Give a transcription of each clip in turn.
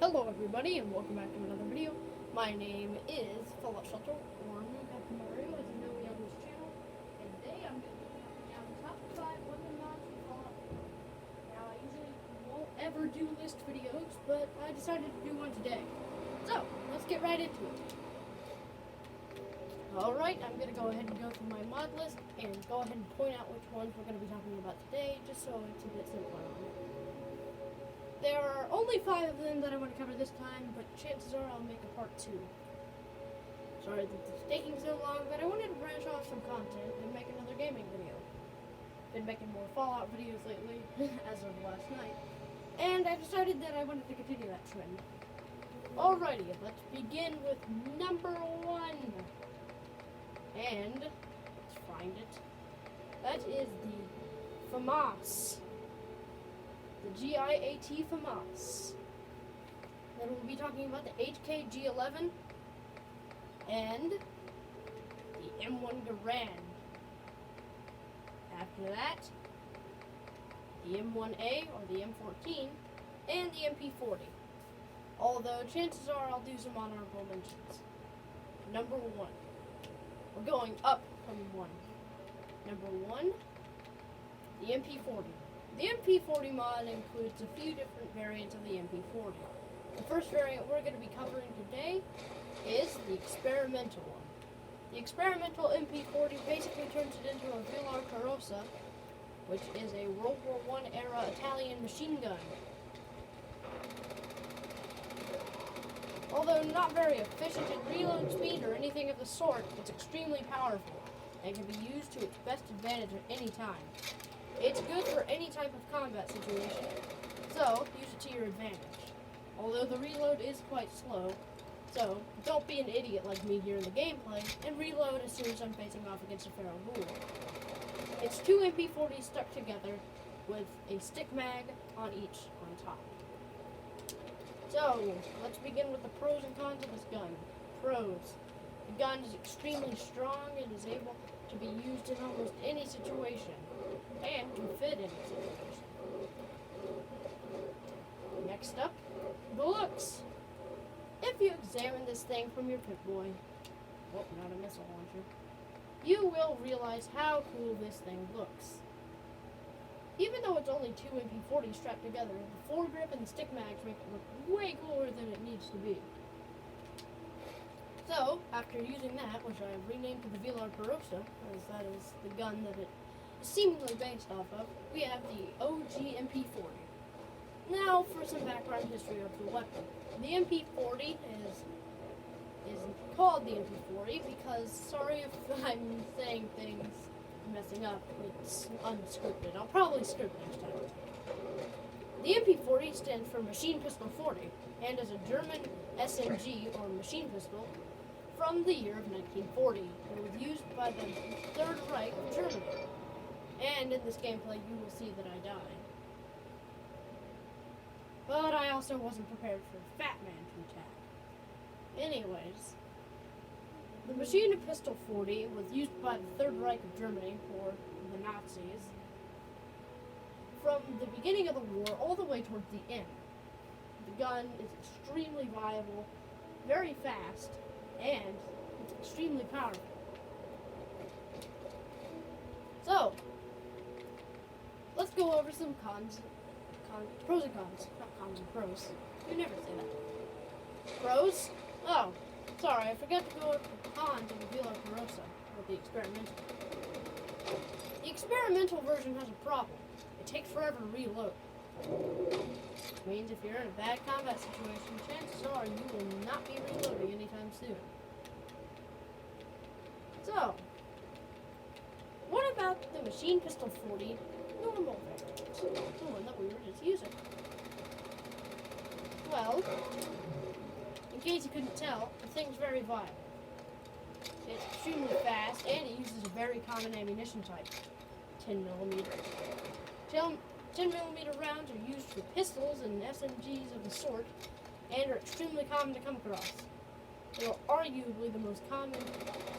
Hello everybody and welcome back to another video. My name is Fallout Shelter, or Captain Mario, as you know me on this channel. And today I'm going to be counting down the top 5 weapon mods in Fallout 4. Now I usually won't ever do list videos, but I decided to do one today. So, let's get right into it. Alright, I'm going to go ahead and go through my mod list and go ahead and point out which ones we're going to be talking about today, just so it's a bit simpler on it. There are only 5 of them that I want to cover this time, but chances are I'll make a part 2. Sorry that it's taking so long, but I wanted to branch off some content and make another gaming video. Been making more Fallout videos lately, as of last night, and I decided that I wanted to continue that trend. Alrighty, let's begin with number 1. And, let's find it. That is the FAMAS. The GIAT FAMAS. Then we'll be talking about the HKG11 and the M1 Garand. After that, the M1A or the M14 and the MP40. Although chances are I'll do some honorable mentions. Number 1. We're going up from 1. Number 1, the MP40. The MP40 mod includes a few different variants of the MP40. The first variant we're going to be covering today is the experimental one. The experimental MP40 basically turns it into a Villar Carrozza, which is a World War I era Italian machine gun. Although not very efficient in reload speed or anything of the sort, it's extremely powerful and can be used to its best advantage at any time. It's good for any type of combat situation, so use it to your advantage. Although the reload is quite slow, so don't be an idiot like me here in the gameplay and reload as soon as I'm facing off against a feral ghoul. It's 2 MP40s stuck together with a stick mag on each on top. So, let's begin with the pros and cons of this gun. Pros. The gun is extremely strong and is able to be used in almost any situation, and can fit any situation. Next up, the looks. If you examine this thing from your Pip-Boy, oh, not a missile launcher, you will realize how cool this thing looks. Even though it's only 2 MP40s strapped together, the foregrip and the stick mags make it look way cooler than it needs to be. So, after using that, which I have renamed to the Villar Carrozza, as that is the gun that it is seemingly based off of, we have the OG MP40. Now, for some background history of the weapon. The MP40 is called the MP40 because, sorry if I'm saying things messing up, it's unscripted. I'll probably script next time. The MP40 stands for Machine Pistol 40 and is a German SMG or machine pistol from the year of 1940. It was used by the Third Reich of Germany. And in this gameplay you will see that I die. But I also wasn't prepared for Fat Man to attack. Anyways, the Machine Pistol 40 was used by the Third Reich of Germany, or the Nazis, from the beginning of the war all the way towards the end. The gun is extremely viable, very fast, and it's extremely powerful. So, let's go over some pros and cons. Not cons and pros. You never say that. Pros? Oh, sorry, I forgot to go over the cons of the Villar Carrozza, with the experimental. The experimental version has a problem. It takes forever to reload. Which means if you're in a bad combat situation, chances are you will not be reloading anytime soon. So, what about the Machine Pistol 40 normal variant? The one that we were just using. Well, in case you couldn't tell, the thing's very viable. It's extremely fast, and it uses a very common ammunition type, 10mm. 10mm rounds are used for pistols and SMGs of the sort, and are extremely common to come across. They are arguably the most common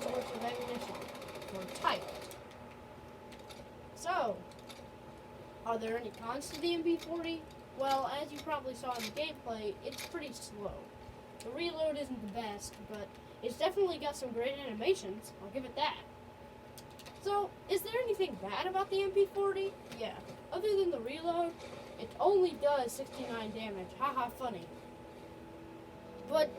source of ammunition, or type. So, are there any cons to the MP40? Well, as you probably saw in the gameplay, it's pretty slow. The reload isn't the best, but it's definitely got some great animations. I'll give it that. So, is there anything bad about the MP40? Yeah. Other than the reload, it only does 69 damage. Haha, funny. But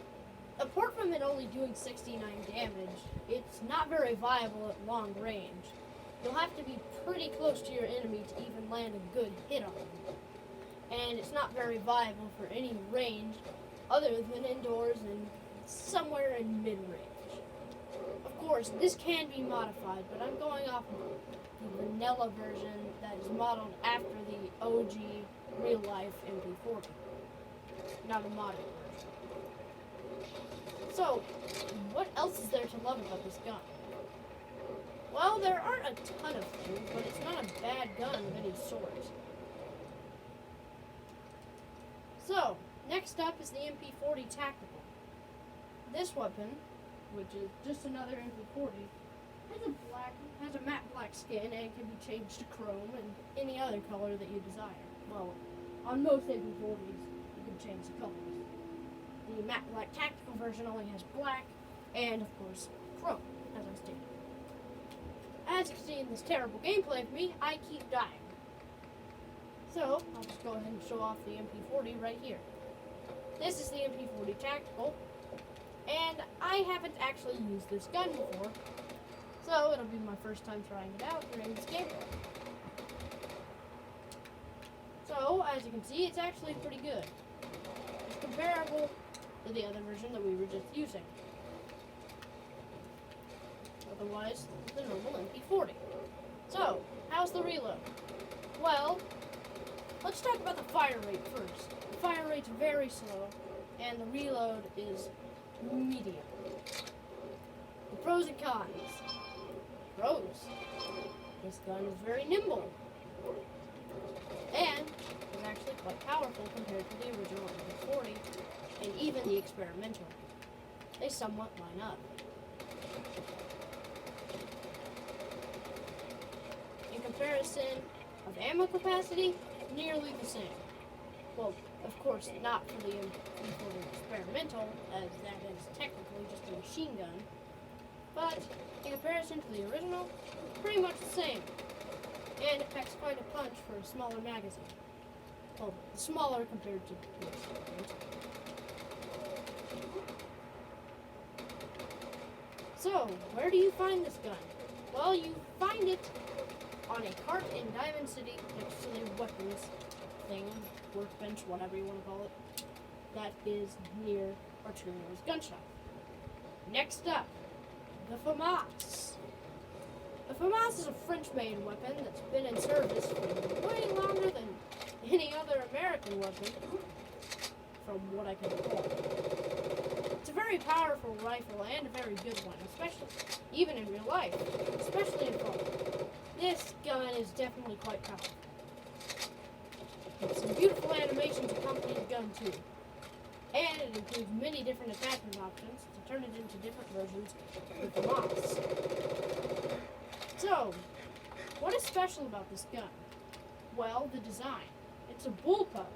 apart from it only doing 69 damage, it's not very viable at long range. You'll have to be pretty close to your enemy to even land a good hit on them. And it's not very viable for any range other than indoors and somewhere in mid-range. Of course, this can be modified, but I'm going off of the vanilla version that is modeled after the OG real-life MP40, not a modded version. So, what else is there to love about this gun? Well, there aren't a ton of things, but it's not a bad gun of any sort. So, next up is the MP40 Tactical. This weapon, which is just another MP40, has a matte black skin and can be changed to chrome and any other color that you desire. Well, on most MP40s, you can change the colors. The matte black tactical version only has black and, of course, chrome, as I stated. As you can see in this terrible gameplay of me, I keep dying. So, I'll just go ahead and show off the MP40 right here. This is the MP40 Tactical, and I haven't actually used this gun before, so it'll be my first time trying it out during this gameplay. So, as you can see, it's actually pretty good. It's comparable to the other version that we were just using. Otherwise, the normal MP40. So, how's the reload? Well, let's talk about the fire rate first. The fire rate's very slow, and the reload is medium. The pros and cons. Pros. This gun is very nimble, and is actually quite powerful compared to the original MP40, and even the experimental. They somewhat line up. In comparison of ammo capacity, nearly the same. Well, of course, not for the MP40 experimental, as that is technically just a machine gun, but in comparison to the original, pretty much the same. And it packs quite a punch for a smaller magazine. Well, smaller compared to the experimental. So, where do you find this gun? Well, you find it on a cart in Diamond City next to the weapons thing, workbench, whatever you want to call it, that is near Arturio's gun shop. Next up, the FAMAS. The FAMAS is a French-made weapon that's been in service for way longer than any other American weapon, from what I can recall. It's a very powerful rifle and a very good one, especially even in real life, especially in fall. This gun is definitely quite powerful. Some beautiful animations accompany the gun too. And it includes many different attachment options to turn it into different versions with the mods. So, what is special about this gun? Well, the design. It's a bullpup,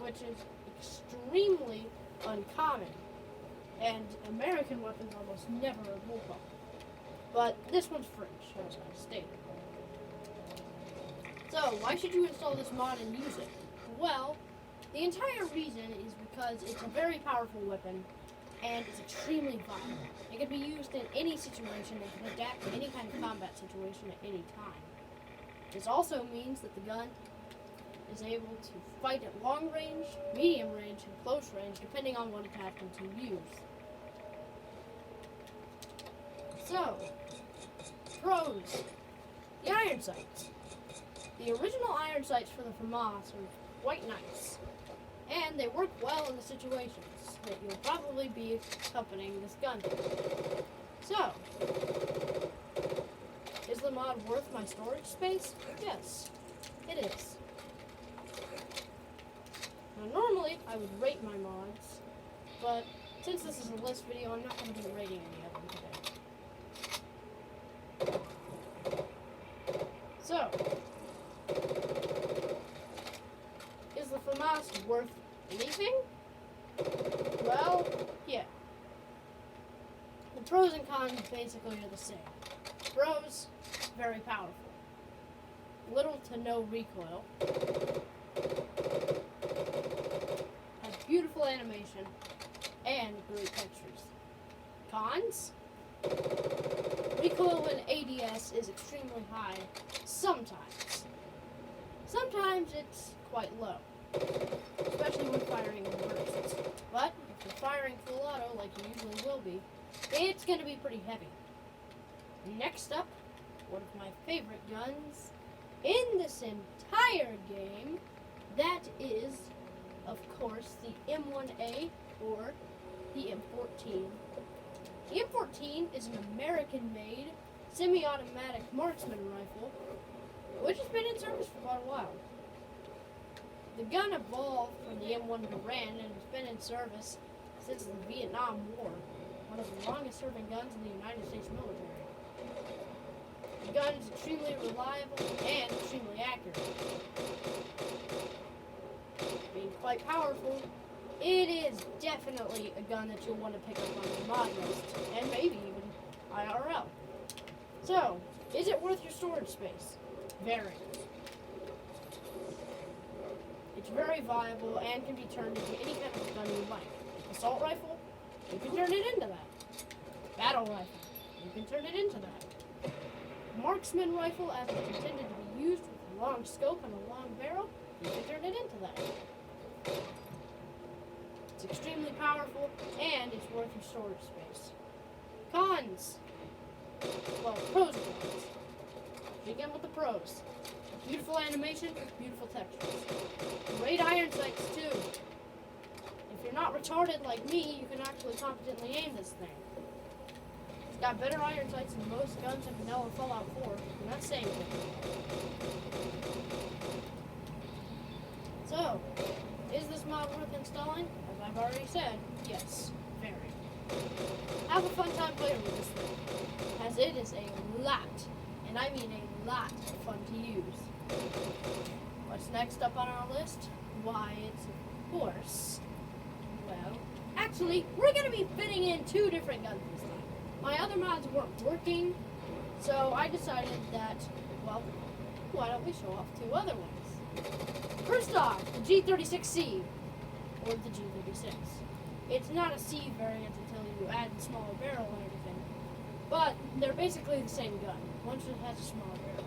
which is extremely uncommon. And American weapons almost never are bullpup. But this one's French, as I stated. So, why should you install this mod and use it? Well, the entire reason is because it's a very powerful weapon, and it's extremely violent. It can be used in any situation and can adapt to any kind of combat situation at any time. This also means that the gun is able to fight at long range, medium range, and close range, depending on what attachments you use. So, pros. The iron sights. The original iron sights for the FAMAS are quite nice, and they work well in the situations that you'll probably be accompanying this gun to. So, is the mod worth my storage space? Yes, it is. Now, normally I would rate my mods, but since this is a list video, I'm not going to be rating any of them today. So, is the worth anything? Well, yeah. The pros and cons basically are the same. Pros, very powerful. Little to no recoil. Has beautiful animation and great textures. Cons? Recoil in ADS is extremely high sometimes. Sometimes it's quite low, especially when firing in bursts. But if you're firing full auto, like you usually will be, it's going to be pretty heavy. Next up, one of my favorite guns in this entire game, that is, of course, the M1A or the M14. The M14 is an American-made semi-automatic marksman rifle, which has been in service for quite a while. The gun evolved from the M1 Garand and has been in service since the Vietnam War, one of the longest-serving guns in the United States military. The gun is extremely reliable and extremely accurate. Being quite powerful, it is definitely a gun that you'll want to pick up on your mod list, and maybe even IRL. So, is it worth your storage space? Very. It's very viable and can be turned into any kind of gun you like. Assault rifle, you can turn it into that. Battle rifle, you can turn it into that. Marksman rifle, as it's intended to be used with a long scope and a long barrel, you can turn it into that. It's extremely powerful, and it's worth your storage space. Cons. Well, pros and cons. Begin with the pros. Beautiful animation, beautiful textures. Great iron sights, too. If you're not retarded like me, you can actually competently aim this thing. It's got better iron sights than most guns in Vanilla Fallout 4, and that's saying something. So, is this mod worth installing? As I've already said, yes, very. Have a fun time playing with this thing, as it is a lot, and I mean a lot of fun to use. What's next up on our list? Why, it's of course, well, actually, we're going to be fitting in two different guns this time. My other mods weren't working, so I decided that, well, why don't we show off two other ones? First off, the G36C, or the G36. It's not a C variant until you add the smaller barrel and everything, but they're basically the same gun, once it has a smaller barrel.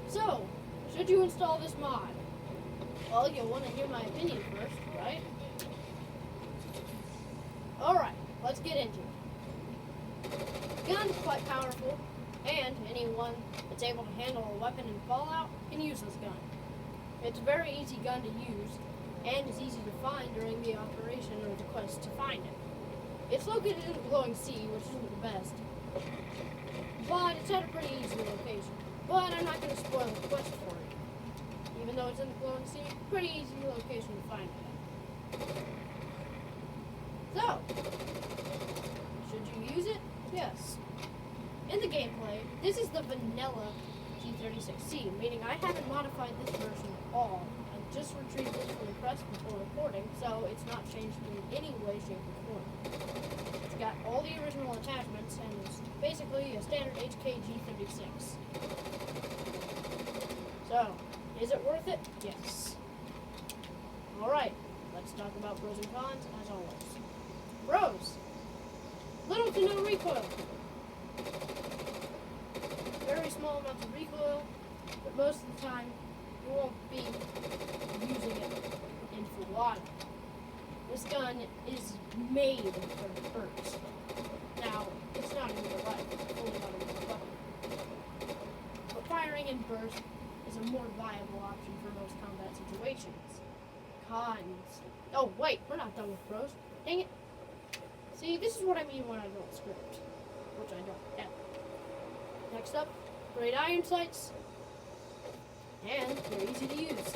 So, should you install this mod? Well, you'll want to hear my opinion first, right? Alright, let's get into it. The gun's quite powerful, and anyone that's able to handle a weapon in Fallout can use this gun. It's a very easy gun to use, and is easy to find during the operation or the quest to find it. It's located in the Glowing Sea, which isn't the best, but it's at a pretty easy location. But I'm not going to spoil the quest for you. Even though it's in the Glowing Sea, pretty easy location to find it at. So, should you use it? Yes. In the gameplay, this is the vanilla G36C, meaning I haven't modified this version at all. I just retrieved this from the press before recording, so it's not changed in any way, shape, or form. It's got all the original attachments, and it's basically a standard HK G36. So, is it worth it? Yes. Alright, let's talk about pros and cons, as always. Pros. Little to no recoil. Very small amounts of recoil, but most of the time you won't be using it in full auto. This gun is made for burst. Now, it's not in real life, it's fully automatic weapon. But firing in burst is a more viable option for most combat situations. Cons. Oh, wait, we're not done with pros. Dang it. See, this is what I mean when I don't script, which I don't. Yeah. Next up, great iron sights, and they're easy to use.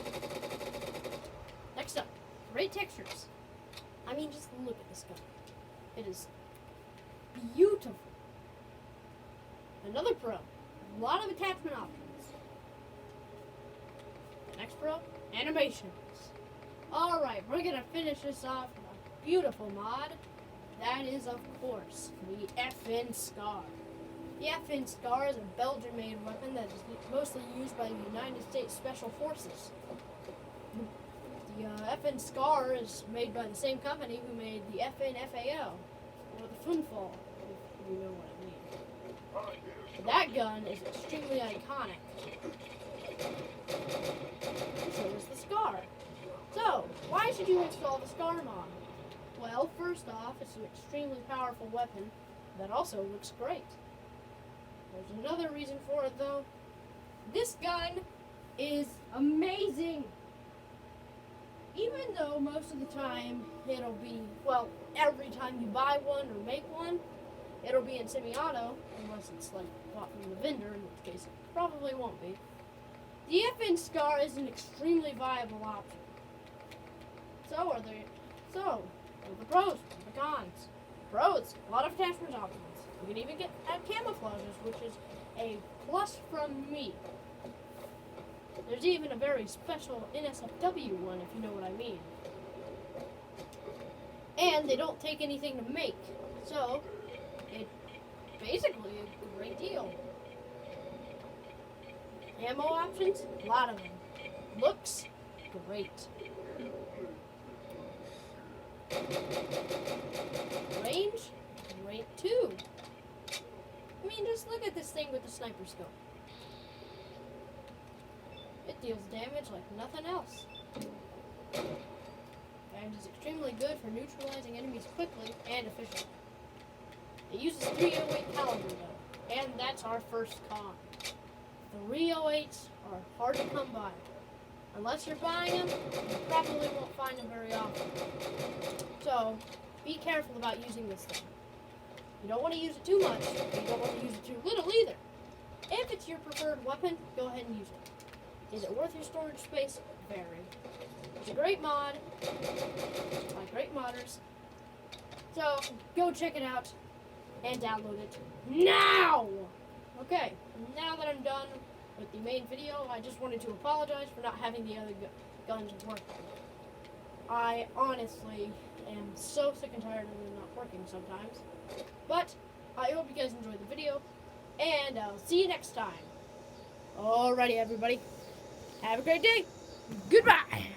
Next up, great textures. I mean, just look at this gun. It is beautiful. Another pro, a lot of attachment options. The next pro, animations. Alright, we're gonna finish this off with a beautiful mod. That is, of course, the FN Scar. The FN Scar is a Belgian-made weapon that is mostly used by the United States Special Forces. The FN Scar is made by the same company who made the FN FAL, or the Funfall, if you know what I mean. That gun is extremely iconic. So is the Scar. So, why should you install the Scar mod? Well, first off, it's an extremely powerful weapon that also looks great. There's another reason for it, though. This gun is amazing! Even though most of the time it'll be, well, every time you buy one or make one, it'll be in semi-auto, unless it's like bought from the vendor, in which case it probably won't be. The FN Scar is an extremely viable option. So are the pros, the cons. Pros, a lot of attachment options. You can even get camouflages, which is a plus from me. There's even a very special NSFW one, if you know what I mean. And they don't take anything to make, so it's basically a great deal. Ammo options, a lot of them. Looks, great. Range, great too. I mean, just look at this thing with the sniper scope. It deals damage like nothing else. And is extremely good for neutralizing enemies quickly and efficiently. It uses 308 caliber though, and that's our first con. The 308s are hard to come by. Unless you're buying them, you probably won't find them very often. So, be careful about using this thing. You don't want to use it too much, but you don't want to use it too little either. If it's your preferred weapon, go ahead and use it. Is it worth your storage space? Very. It's a great mod by great modders. So, go check it out and download it now! Okay, now that I'm done with the main video, I just wanted to apologize for not having the other guns working. I honestly am so sick and tired of them not working sometimes. But I hope you guys enjoyed the video, and I'll see you next time. Alrighty, everybody. Have a great day. Goodbye.